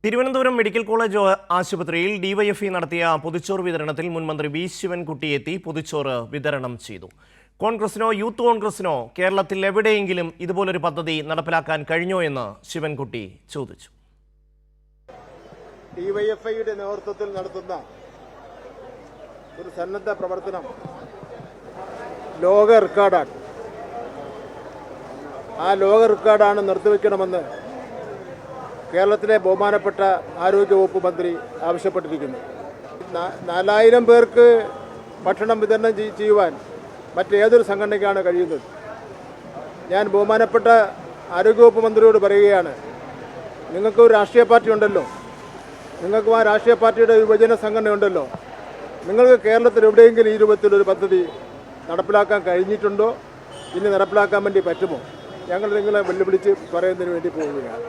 Thiruvananthapuram medical college ആശുപത്രിയിൽ DYFI നടത്തിയ പൊതിച്ചോറ് വിതരണത്തിൽ മുൻമന്ത്രി വി ശിവൻകുട്ടി എത്തി പൊതിച്ചോറ് വിതരണം ചെയ്തു. കോൺഗ്രസിനോ യൂത്ത് കോൺഗ്രസിനോ കേരളത്തിൽ എവിടെയെങ്കിലും ഇതുപോലൊരു പദ്ധതി നടപ്പിലാക്കാൻ കഴിഞ്ഞോ എന്ന് ശിവൻകുട്ടി ചോദിച്ചു. ഡിവൈഎഫ്ഐയുടെ നേതൃത്വത്തിൽ നടത്തുന്ന ഒരു സന്നദ്ധ പ്രവർത്തനം ലോക റെക്കോർഡാണ്. ആ ലോക റെക്കോർഡാണ് നിർത്തിവെക്കണമെന്ന് കേരളത്തിലെ ബഹുമാനപ്പെട്ട ആരോഗ്യവകുപ്പ് മന്ത്രി ആവശ്യപ്പെട്ടിരിക്കുന്നു. 4000 പേർക്ക് ഭക്ഷണം വിതരണം ചെയ്യുവാൻ മറ്റേതൊരു സംഘടനയ്ക്കാണ് കഴിയുന്നത്? ഞാൻ ബഹുമാനപ്പെട്ട ആരോഗ്യവകുപ്പ് മന്ത്രിയോട് പറയുകയാണ്, നിങ്ങൾക്ക് ഒരു രാഷ്ട്രീയ പാർട്ടി ഉണ്ടല്ലോ, നിങ്ങൾക്കും ആ രാഷ്ട്രീയ പാർട്ടിയുടെ വിഭജന സംഘടന ഉണ്ടല്ലോ, നിങ്ങൾക്ക് കേരളത്തിൽ എവിടെയെങ്കിലും ഈ രൂപത്തിലൊരു പദ്ധതി നടപ്പിലാക്കാൻ കഴിഞ്ഞിട്ടുണ്ടോ? ഇനി നടപ്പിലാക്കാൻ വേണ്ടി പറ്റുമോ? ഞങ്ങൾ നിങ്ങളെ വെല്ലുവിളിച്ച് പറയുന്നതിന് വേണ്ടി പോവുകയാണ്.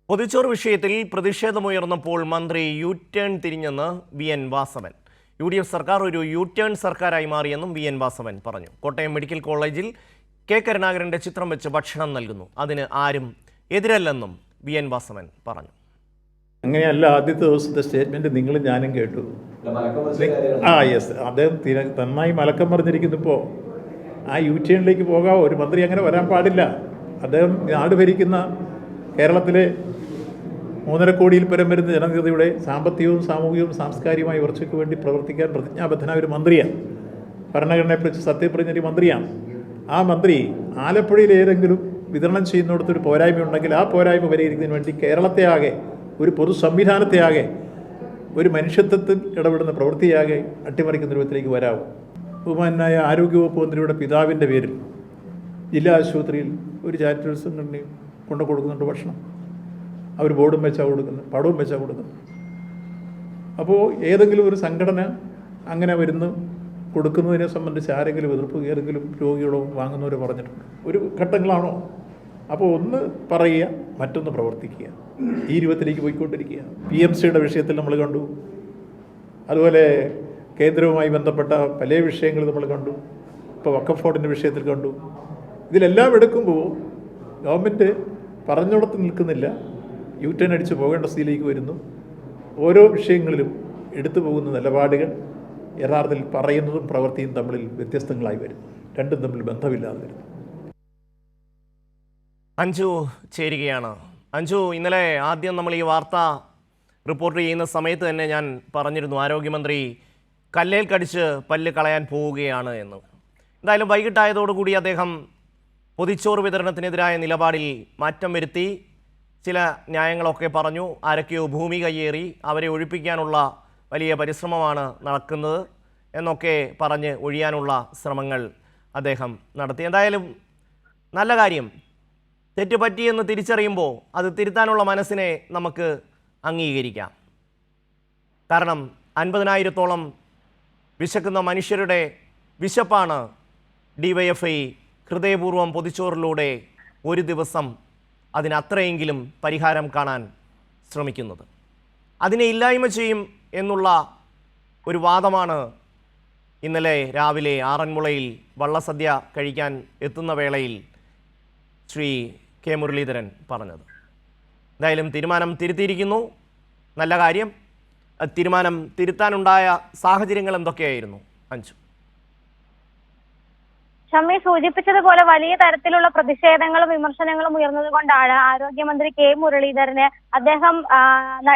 പൊതിച്ചോറ് വിഷയത്തിൽ പ്രതിഷേധമുയർന്നപ്പോൾ മന്ത്രി യു ടേൺ തിരിഞ്ഞെന്ന് വി എൻ വാസവൻ. UDF സർക്കാർ ഒരു യു ടേൺ സർക്കാരായി മാറിയെന്നും വി എൻ വാസവൻ പറഞ്ഞു. കോട്ടയം മെഡിക്കൽ കോളേജിൽ കെ കരുണാകരന്റെ ചിത്രം വെച്ച് ഭക്ഷണം നൽകുന്നു, അതിന് ആരും എതിരല്ലെന്നും വി എൻ വാസവൻ പറഞ്ഞു. അങ്ങനെയല്ല, ആദ്യത്തെ ദിവസത്തെ സ്റ്റേറ്റ്മെന്റ് നിങ്ങളും ഞാനും കേട്ടു. യെസ്, അദ്ദേഹം നന്നായി മലക്കം പറഞ്ഞിരിക്കുന്നു. ഇപ്പോൾ ആ യു ടേണിലേക്ക് പോകാം, ഒരു മന്ത്രി അങ്ങനെ വരാൻ പാടില്ല. അദ്ദേഹം നാട് ഭരിക്കുന്ന കേരളത്തിലെ 3.5 കോടിയിൽ പരം വരുന്ന ജനതയുടെ സാമ്പത്തികവും സാമൂഹികവും സാംസ്കാരികമായ ഉയർച്ചയ്ക്ക് വേണ്ടി പ്രവർത്തിക്കാൻ പ്രതിജ്ഞാബദ്ധനായ ഒരു മന്ത്രിയാണ്. ഭരണഘടനയെക്കുറിച്ച് സത്യപ്രതിജ്ഞ മന്ത്രിയാണ്. ആ മന്ത്രി ആലപ്പുഴയിൽ ഏതെങ്കിലും വിതരണം ചെയ്യുന്നിടത്തൊരു പോരായ്മയുണ്ടെങ്കിൽ ആ പോരായ്മ പരിഹരിക്കുന്നതിന് വേണ്ടി കേരളത്തെ ആകെ, ഒരു പൊതു സംവിധാനത്തെ ആകെ, ഒരു മനുഷ്യത്വത്തിൽ ഇടപെടുന്ന പ്രവൃത്തിയാകെ അട്ടിമറിക്കുന്ന രൂപത്തിലേക്ക് വരാവും. ബഹുമാനായ ആരോഗ്യവകുപ്പ് മന്ത്രിയുടെ പിതാവിൻ്റെ പേരിൽ ജില്ലാ ആശുപത്രിയിൽ ഒരു ചാരിറ്റബിൾ സംഘടനയും കൊണ്ടു കൊടുക്കുന്നുണ്ട് ഭക്ഷണം. അവർ ബോർഡും വെച്ചാൽ കൊടുക്കുന്നത്, പടവും വെച്ചാൽ കൊടുക്കുന്നത്. അപ്പോൾ ഏതെങ്കിലും ഒരു സംഘടന അങ്ങനെ വരുന്നു കൊടുക്കുന്നതിനെ സംബന്ധിച്ച് ആരെങ്കിലും എതിർപ്പ്, ഏതെങ്കിലും രോഗികളോ വാങ്ങുന്നവരോ പറഞ്ഞിട്ടുണ്ട്? ഒരു ഘട്ടങ്ങളാണോ? അപ്പോൾ ഒന്ന് പറയുക, മറ്റൊന്ന് പ്രവർത്തിക്കുക. ഈ രൂപത്തിലേക്ക് പോയിക്കൊണ്ടിരിക്കുക. PMCയുടെ വിഷയത്തിൽ നമ്മൾ കണ്ടു, അതുപോലെ കേന്ദ്രവുമായി ബന്ധപ്പെട്ട പല വിഷയങ്ങൾ നമ്മൾ കണ്ടു, ഇപ്പോൾ വഖഫ് ബോർഡിൻ്റെ വിഷയത്തിൽ കണ്ടു. ഇതിലെല്ലാം എടുക്കുമ്പോൾ ഗവൺമെൻറ് പറഞ്ഞിടത്ത് നിൽക്കുന്നില്ല, യു ടേൺ അടിച്ച് പോകേണ്ട സ്ഥിതിയിലേക്ക് വരുന്നു. ഓരോ വിഷയങ്ങളിലും എടുത്തു പോകുന്ന നിലപാടുകൾ യഥാർത്ഥത്തിൽ പറയുന്നതും പ്രവൃത്തിയും തമ്മിൽ വ്യത്യസ്തങ്ങളായി വരും, രണ്ടും തമ്മിൽ ബന്ധമില്ലാതെ വരും. അഞ്ജു ചേരുകയാണ്. അഞ്ജു, ഇന്നലെ ആദ്യം നമ്മൾ ഈ വാർത്ത റിപ്പോർട്ട് ചെയ്യുന്ന സമയത്ത് തന്നെ ഞാൻ പറഞ്ഞിരുന്നു ആരോഗ്യമന്ത്രി കല്ലേൽ കടിച്ച് പല്ല് കളയാൻ പോവുകയാണ് എന്ന്. എന്തായാലും വൈകിട്ടായതോടുകൂടി അദ്ദേഹം പൊതിച്ചോറ് വിതരണത്തിനെതിരായ നിലപാടിൽ മാറ്റം വരുത്തി. ചില ന്യായങ്ങളൊക്കെ പറഞ്ഞു. ആരൊക്കെയോ ഭൂമി കയ്യേറി, അവരെ ഒഴിപ്പിക്കാനുള്ള വലിയ പരിശ്രമമാണ് നടക്കുന്നത് എന്നൊക്കെ പറഞ്ഞ് ഒഴിയാനുള്ള ശ്രമങ്ങൾ അദ്ദേഹം നടത്തി. എന്തായാലും നല്ല കാര്യം. തെറ്റ് പറ്റിയെന്ന് തിരിച്ചറിയുമ്പോൾ അത് തിരുത്താനുള്ള മനസ്സിനെ നമുക്ക് അംഗീകരിക്കാം. കാരണം 50,000-ഓളം വിശക്കുന്ന മനുഷ്യരുടെ വിശപ്പാണ് ഡിവൈഎഫ്ഐ ഹൃദയപൂർവ്വം പൊതിച്ചോറിലൂടെ ഒരു ദിവസം അതിനത്രയെങ്കിലും പരിഹാരം കാണാൻ ശ്രമിക്കുന്നത്. അതിനെ ഇല്ലായ്മ ചെയ്യും എന്നുള്ള ഒരു വാദമാണ് ഇന്നലെ രാവിലെ ആറന്മുളയിൽ വള്ളസദ്യ കഴിക്കാൻ എത്തുന്ന വേളയിൽ ശ്രീ കെ മുരളീധരൻ പറഞ്ഞത്. എന്തായാലും തീരുമാനം തിരുത്തിയിരിക്കുന്നു, നല്ല കാര്യം. തീരുമാനം തിരുത്താനുണ്ടായ സാഹചര്യങ്ങൾ എന്തൊക്കെയായിരുന്നു അഞ്ജു? ഷമ്മി സൂചിപ്പിച്ചതുപോലെ വലിയ തരത്തിലുള്ള പ്രതിഷേധങ്ങളും വിമർശനങ്ങളും ഉയർന്നതുകൊണ്ടാണ് ആരോഗ്യമന്ത്രി കെ മുരളീധരന് അദ്ദേഹം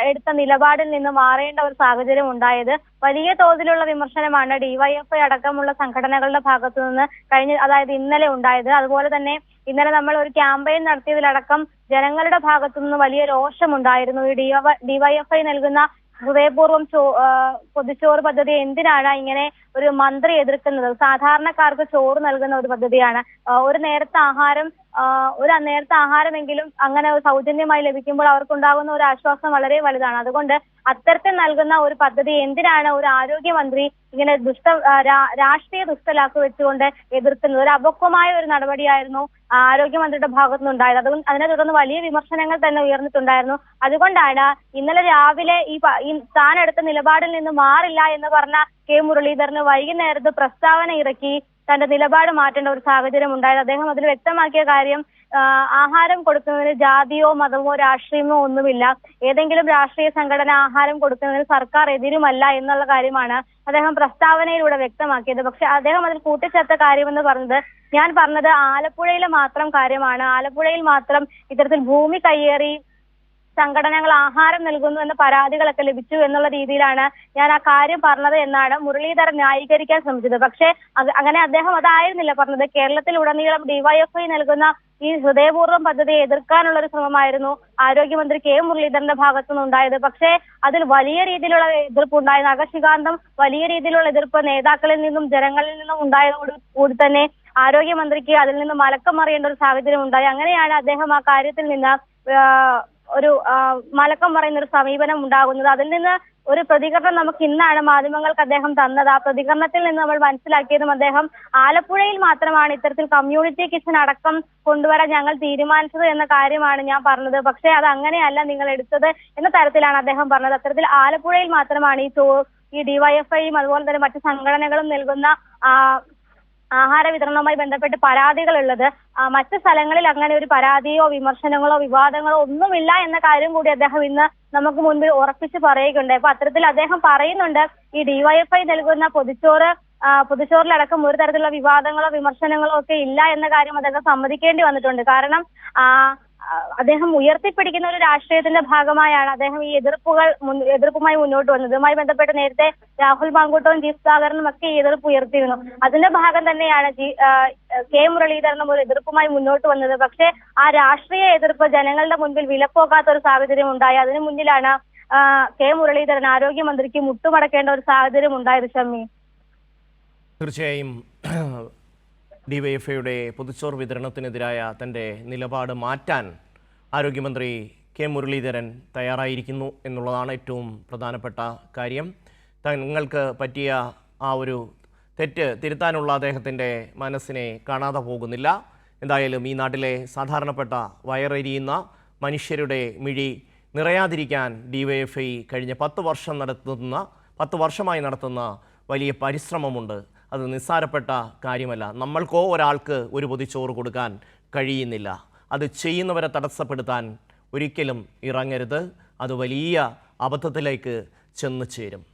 എടുത്ത നിലപാടിൽ നിന്ന് മാറേണ്ട ഒരു സാഹചര്യം ഉണ്ടായത്. വലിയ തോതിലുള്ള വിമർശനമാണ് ഡിവൈഎഫ്ഐ അടക്കമുള്ള സംഘടനകളുടെ ഭാഗത്തു നിന്ന് അതായത് ഇന്നലെ ഉണ്ടായത്. അതുപോലെ തന്നെ ഇന്നലെ നമ്മൾ ഒരു ക്യാമ്പയിൻ നടത്തിയതിലടക്കം ജനങ്ങളുടെ ഭാഗത്തു നിന്ന് വലിയ രോഷമുണ്ടായിരുന്നു. ഈ ഡിവൈഎഫ്ഐ നൽകുന്ന ഹൃദയപൂർവ്വം പൊതിച്ചോറ് പദ്ധതി എന്തിനാണ് ഇങ്ങനെ ഒരു മന്ത്രി എതിർക്കുന്നത്? സാധാരണക്കാർക്ക് ചോറ് നൽകുന്ന ഒരു പദ്ധതിയാണ്. ഒരു നേരത്തെ ആഹാരമെങ്കിലും അങ്ങനെ സൗജന്യമായി ലഭിക്കുമ്പോൾ അവർക്കുണ്ടാകുന്ന ഒരു ആശ്വാസം വളരെ വലുതാണ്. അതുകൊണ്ട് അത്തരത്തിൽ നൽകുന്ന ഒരു പദ്ധതി എന്തിനാണ് ഒരു ആരോഗ്യമന്ത്രി ഇങ്ങനെ രാഷ്ട്രീയ ദുഷ്ടലാക്ക് വെച്ചുകൊണ്ട് എതിർക്കുന്നത്? ഒരു അപക്വമായ ഒരു നടപടിയായിരുന്നു ആരോഗ്യമന്ത്രിയുടെ ഭാഗത്തുനിന്നുണ്ടായത്. അതിനെ തുടർന്ന് വലിയ വിമർശനങ്ങൾ തന്നെ ഉയർന്നിട്ടുണ്ടായിരുന്നു. അതുകൊണ്ടാണ് ഇന്നലെ രാവിലെ ഈ താൻ എടുത്ത നിലപാടിൽ നിന്ന് മാറില്ല എന്ന് പറഞ്ഞ കെ മുരളീധരന് വൈകുന്നേരത്ത് പ്രസ്താവന ഇറക്കി തന്റെ നിലപാട് മാറ്റേണ്ട ഒരു സാഹചര്യം ഉണ്ടായത്. അദ്ദേഹം അതിൽ വ്യക്തമാക്കിയ കാര്യം ആഹാരം കൊടുക്കുന്നതിന് ജാതിയോ മതമോ രാഷ്ട്രീയമോ ഒന്നുമില്ല. ഏതെങ്കിലും രാഷ്ട്രീയ സംഘടന ആഹാരം കൊടുക്കുന്നതിന് സർക്കാർ എതിരുമല്ല എന്നുള്ള കാര്യമാണ് അദ്ദേഹം പ്രസ്താവനയിലൂടെ വ്യക്തമാക്കിയത്. പക്ഷെ അദ്ദേഹം അതിൽ കൂട്ടിച്ചേർത്ത കാര്യമെന്ന് പറഞ്ഞത്, ഞാൻ പറഞ്ഞത് ആലപ്പുഴയിലെ മാത്രം കാര്യമാണ്. ആലപ്പുഴയിൽ മാത്രം ഇത്തരത്തിൽ ഭൂമി കയ്യേറി സംഘടനകൾ ആഹാരം നൽകുന്നു എന്ന പരാതികളൊക്കെ ലഭിച്ചു എന്നുള്ള രീതിയിലാണ് ഞാൻ ആ കാര്യം പറഞ്ഞത് എന്നാണ് മുരളീധരൻ ന്യായീകരിക്കാൻ ശ്രമിച്ചത്. പക്ഷേ അങ്ങനെ അദ്ദേഹം അതായിരുന്നില്ല പറഞ്ഞത്. കേരളത്തിലുടനീളം ഡിവൈഎഫ്ഐ നൽകുന്ന ഈ ഹൃദയപൂർവ്വം പദ്ധതിയെ എതിർക്കാനുള്ള ഒരു ശ്രമമായിരുന്നു ആരോഗ്യമന്ത്രി കെ മുരളീധരന്റെ ഭാഗത്തുനിന്നുണ്ടായത്. പക്ഷേ അതിൽ വലിയ രീതിയിലുള്ള എതിർപ്പ് ഉണ്ടായിരുന്നു. അകശികാന്തം വലിയ രീതിയിലുള്ള എതിർപ്പ് നേതാക്കളിൽ നിന്നും ജനങ്ങളിൽ നിന്നും ഉണ്ടായതോടുകൂടി തന്നെ ആരോഗ്യമന്ത്രിക്ക് അതിൽ നിന്ന് മലക്കം മറിയേണ്ട ഒരു സാഹചര്യം ഉണ്ടായി. അങ്ങനെയാണ് അദ്ദേഹം ആ കാര്യത്തിൽ നിന്ന് ഒരു മലക്കം പറയുന്ന ഒരു സമീപനം ഉണ്ടാകുന്നത്. അതിൽ നിന്ന് ഒരു പ്രതികരണം നമുക്ക് ഇന്നാണ് മാധ്യമങ്ങൾക്ക് അദ്ദേഹം തന്നത്. ആ പ്രതികരണത്തിൽ നിന്ന് നമ്മൾ മനസ്സിലാക്കിയതും അദ്ദേഹം ആലപ്പുഴയിൽ മാത്രമാണ് ഇത്തരത്തിൽ കമ്മ്യൂണിറ്റി കിച്ചൺ അടക്കം കൊണ്ടുവരാൻ ഞങ്ങൾ തീരുമാനിച്ചത് എന്ന കാര്യമാണ് ഞാൻ പറഞ്ഞത്. പക്ഷേ അത് അങ്ങനെയല്ല നിങ്ങൾ എടുത്തത് എന്ന തരത്തിലാണ് അദ്ദേഹം പറഞ്ഞത്. അത്തരത്തിൽ ആലപ്പുഴയിൽ മാത്രമാണ് ഈ ഡിവൈഎഫ്ഐയും അതുപോലെ തന്നെ മറ്റു സംഘടനകളും നൽകുന്ന ആഹാര വിതരണവുമായി ബന്ധപ്പെട്ട് പരാതികൾ ഉള്ളത്. മറ്റു സ്ഥലങ്ങളിൽ അങ്ങനെ ഒരു പരാതിയോ വിമർശനങ്ങളോ വിവാദങ്ങളോ ഒന്നുമില്ല എന്ന കാര്യം കൂടി അദ്ദേഹം ഇന്ന് നമുക്ക് മുൻപിൽ ഉറപ്പിച്ച് പറയുകയുണ്ടായി. അപ്പൊ അത്തരത്തിൽ അദ്ദേഹം പറയുന്നുണ്ട്, ഈ ഡിവൈഎഫ്ഐ നൽകുന്ന പൊതിച്ചോറിലടക്കം ഒരു തരത്തിലുള്ള വിവാദങ്ങളോ വിമർശനങ്ങളോ ഒക്കെ ഇല്ല എന്ന കാര്യം അദ്ദേഹം സമ്മതിക്കേണ്ടി വന്നിട്ടുണ്ട്. കാരണം അദ്ദേഹം ഉയർത്തിപ്പിടിക്കുന്ന ഒരു രാഷ്ട്രീയത്തിന്റെ ഭാഗമായാണ് അദ്ദേഹം ഈ എതിർപ്പുമായി മുന്നോട്ട് വന്നത്. ഇതുമായി ബന്ധപ്പെട്ട് നേരത്തെ രാഹുൽ മാങ്കൂട്ടവും ജി സുധാകരനും ഒക്കെ ഈ എതിർപ്പ് ഉയർത്തിയിരുന്നു. അതിന്റെ ഭാഗം തന്നെയാണ് കെ മുരളീധരനും ഒരു എതിർപ്പുമായി മുന്നോട്ട് വന്നത്. പക്ഷേ ആ രാഷ്ട്രീയ എതിർപ്പ് ജനങ്ങളുടെ മുൻപിൽ വിലപ്പോകാത്ത ഒരു സാഹചര്യം ഉണ്ടായി. അതിനു മുന്നിലാണ് കെ മുരളീധരൻ ആരോഗ്യമന്ത്രിക്ക് മുട്ടുമടക്കേണ്ട ഒരു സാഹചര്യം ഉണ്ടായത്. ഷമ്മി, തീർച്ചയായും ഡിവൈഎഫ്ഐയുടെ പൊതിച്ചോറ് വിതരണത്തിനെതിരായ തൻ്റെ നിലപാട് മാറ്റാൻ ആരോഗ്യമന്ത്രി കെ മുരളീധരൻ തയ്യാറായിരിക്കുന്നു എന്നുള്ളതാണ് ഏറ്റവും പ്രധാനപ്പെട്ട കാര്യം. തങ്ങൾക്ക് പറ്റിയ ആ ഒരു തെറ്റ് തിരുത്താനുള്ള അദ്ദേഹത്തിൻ്റെ മനസ്സിനെ കാണാതെ പോകുന്നില്ല. എന്തായാലും ഈ നാട്ടിലെ സാധാരണപ്പെട്ട വയറെരിയുന്ന മനുഷ്യരുടെ മിഴി നിറയാതിരിക്കാൻ ഡിവൈഎഫ്ഐ കഴിഞ്ഞ 10 വർഷമായി നടത്തുന്ന വലിയ പരിശ്രമമുണ്ട്. അത് നിസ്സാരപ്പെട്ട കാര്യമല്ല. നമ്മൾക്കോ ഒരാൾക്ക് ഒരു പൊതിച്ചോറ് കൊടുക്കാൻ കഴിയുന്നില്ല. അത് ചെയ്യുന്നവരെ തടസ്സപ്പെടുത്താൻ ഒരിക്കലും ഇറങ്ങരുത്. അത് വലിയ അബദ്ധത്തിലേക്ക് ചെന്ന് ചേരും.